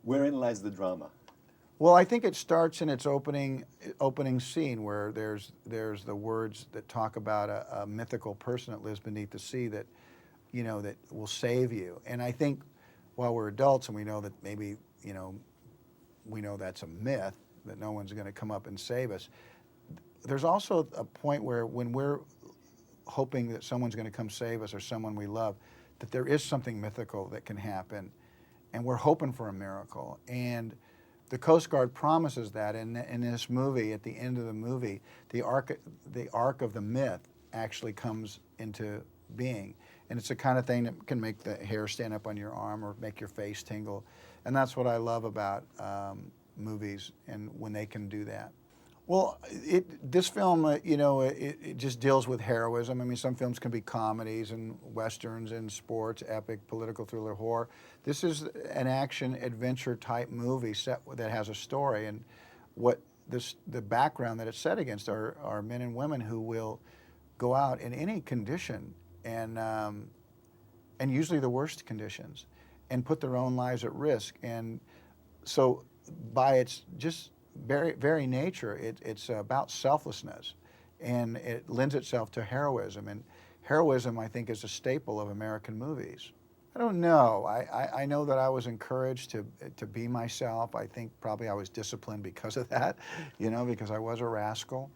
Wherein lies the drama? Well, I think it starts in its opening scene where there's the words that talk about a mythical person that lives beneath the sea that, you know, that will save you. And I think while we're adults and we know that maybe, you know, we know that's a myth, that no one's going to come up and save us, there's also a point where when we're hoping that someone's going to come save us or someone we love, that there is something mythical that can happen, and we're hoping for a miracle. And the Coast Guard promises that in this movie, at the end of the movie, the arc of the myth actually comes into being. And it's the kind of thing that can make the hair stand up on your arm or make your face tingle. And that's what I love about movies, and when they can do that. Well, this film, you know, it just deals with heroism. I mean, some films can be comedies and westerns and sports, epic, political thriller, horror. This is an action adventure type movie set that has a story, and the background that it's set against are men and women who will go out in any condition and usually the worst conditions, and put their own lives at risk. And so, by its just very nature, it's about selflessness, and it lends itself to heroism. And heroism, I think, is a staple of American movies. I don't know. I know that I was encouraged to be myself. I think probably I was disciplined because of that, you know, because I was a rascal.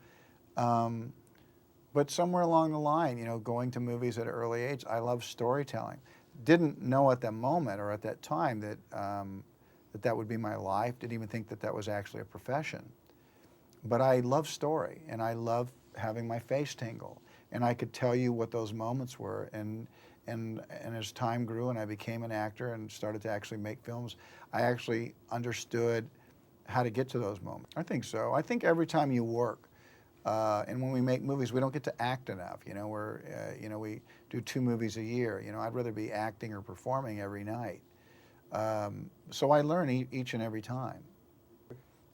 But somewhere along the line, you know, going to movies at an early age, I love storytelling. Didn't know at that moment or at that time that that would be my life. Didn't even think that that was actually a profession. But I love story, and I love having my face tingle. And I could tell you what those moments were. And as time grew and I became an actor and started to actually make films, I actually understood how to get to those moments. I think so. I think every time you work, and when we make movies, we don't get to act enough. You know, we do 2 movies a year. You know, I'd rather be acting or performing every night. So I learn each and every time.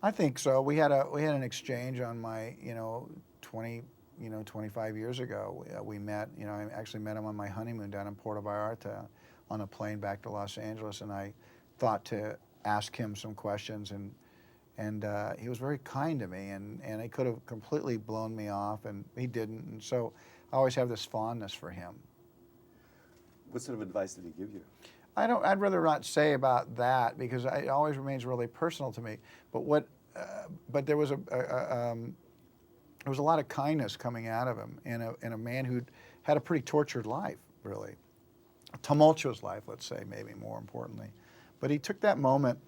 I think so. We had an exchange on my 25 years ago. We met. You know, I actually met him on my honeymoon down in Puerto Vallarta on a plane back to Los Angeles, and I thought to ask him some questions, and he was very kind to me, and he could have completely blown me off, and he didn't. And so I always have this fondness for him. What sort of advice did he give you? I'd rather not say about that because it always remains really personal to me. But there was a lot of kindness coming out of him, and a man who had a pretty tortured life, really, a tumultuous life, let's say, maybe more importantly. But he took that moment.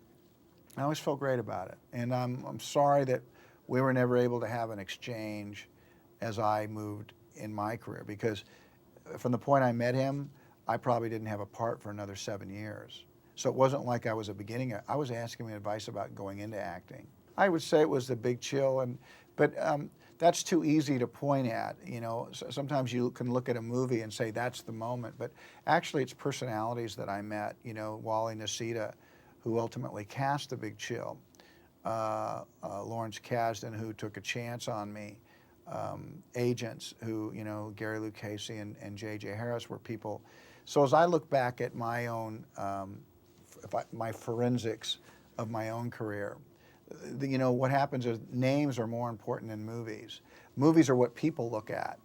I always felt great about it, and I'm sorry that we were never able to have an exchange as I moved in my career, because from the point I met him, I probably didn't have a part for another 7 years. So it wasn't like I was a beginning. I was asking him advice about going into acting. I would say it was The Big Chill, but that's too easy to point at. You know, sometimes you can look at a movie and say that's the moment, but actually it's personalities that I met. You know, Wally Nocita, who ultimately cast The Big Chill, Lawrence Kasdan, who took a chance on me, agents who, you know, Gary Lucchese and J.J. Harris were people. So as I look back at my own, my forensics of my own career, you know, what happens is names are more important than movies. Movies are what people look at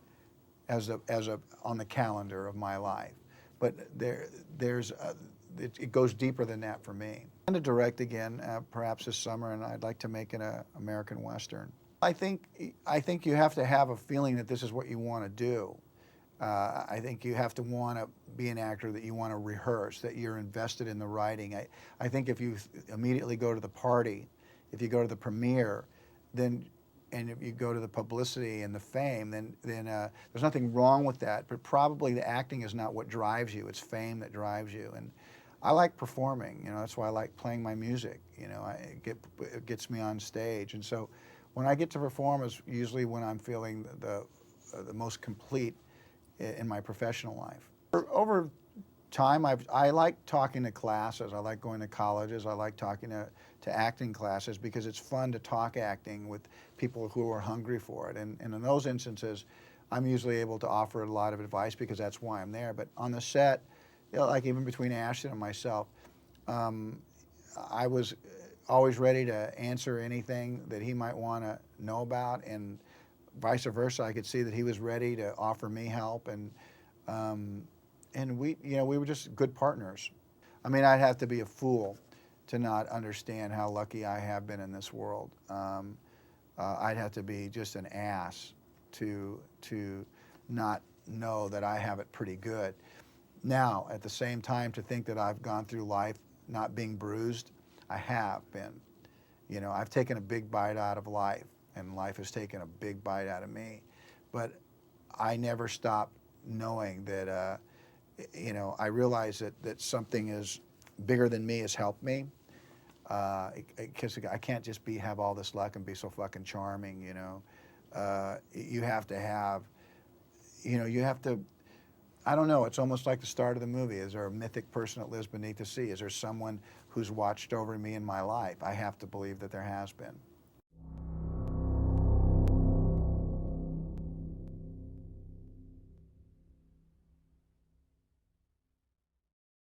on the calendar of my life. But it goes deeper than that for me. I'm going to direct again, perhaps this summer, and I'd like to make it an American Western. I think you have to have a feeling that this is what you want to do. I think you have to want to be an actor that you want to rehearse, that you're invested in the writing. I think if you immediately go to the party, if you go to the premiere, and if you go to the publicity and the fame, then there's nothing wrong with that. But probably the acting is not what drives you. It's fame that drives you. And I like performing. You know, that's why I like playing my music. You know, it gets me on stage. And so when I get to perform is usually when I'm feeling the most complete in my professional life. Over time, I like talking to classes. I like going to colleges. I like talking to acting classes because it's fun to talk acting with people who are hungry for it. And in those instances, I'm usually able to offer a lot of advice because that's why I'm there. But on the set, you know, like even between Ashton and myself, I was always ready to answer anything that he might want to know about, and vice versa. I could see that he was ready to offer me help, and we, you know, we were just good partners. I mean, I'd have to be a fool to not understand how lucky I have been in this world. I'd have to be just an ass to not know that I have it pretty good. Now, at the same time, to think that I've gone through life not being bruised, I have been. You know, I've taken a big bite out of life, and life has taken a big bite out of me. But I never stopped knowing that, you know, I realize that something is bigger than me has helped me. Because I can't just have all this luck and be so fucking charming, you know. You have to have, you know, you have to, I don't know, it's almost like the start of the movie. Is there a mythic person that lives beneath the sea? Is there someone who's watched over me in my life? I have to believe that there has been.